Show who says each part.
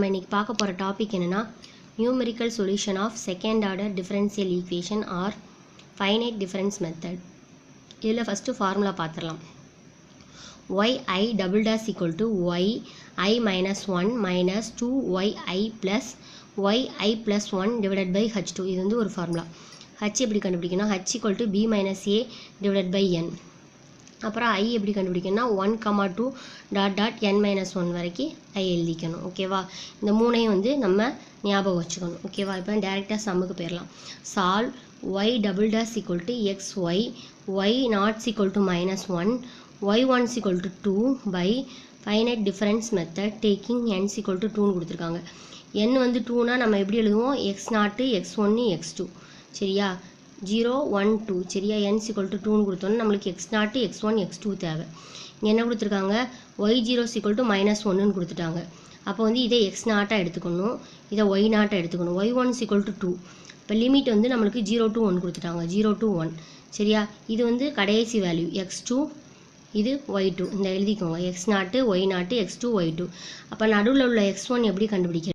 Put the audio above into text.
Speaker 1: நம்ம இன்னைக்கு பார்க்க போகிற டாபிக் என்னென்னா numerical solution of second order differential equation or finite difference method. இதில் ஃபஸ்ட்டு ஃபார்முலா பார்த்துடலாம். yi double dash equal to yi minus 1 minus 2yi plus yi plus 1 divided by h2. இது வந்து ஒரு ஃபார்முலா. h எப்படி கண்டுபிடிக்கணும்? h equal to b minus a divided by n. அப்புறம் i எப்படி கண்டுபிடிக்கணும்னா 1, 2 டாட் டாட் n minus 1 வரைக்கும் i எழுதிக்கணும். ஓகேவா? இந்த மூணையும் வந்து நம்ம ஞாபகம் வச்சுக்கணும். ஓகேவா? இப்போ டேரெக்டாக சம்முக்கு போயிடலாம். Solve y double dash equal to xy y not equal to minus 1 y1 equal to 2 by finite difference method taking n equal to 2 கொடுத்துருக்காங்க. n வந்து 2னா நம்ம எப்படி எழுதுவோம்? x0 x1 x2 சரியா? 0 1 2 சரியா? n equal to 2 கொடுத்தோன்னா நம்மளுக்கு x0 x1 x2 தேவை. இங்கே என்ன கொடுத்துருக்காங்க? y0 equal to minus 1ன்னு கொடுத்துட்டாங்க. அப்போ வந்து இதை x0 எடுத்துக்கணும், இதை y0 எடுத்துக்கணும். y1 equal to 2. இப்போ லிமிட் வந்து நம்மளுக்கு 0 to 1 கொடுத்துட்டாங்க. 0 to 1 சரியா? இது வந்து கடைசி வேல்யூ x2, இது y2. இந்த எழுதிக்கோங்க x0 y0 x2 y2. அப்போ நடுவில் உள்ள x1 எப்படி கண்டுபிடிக்கிறது?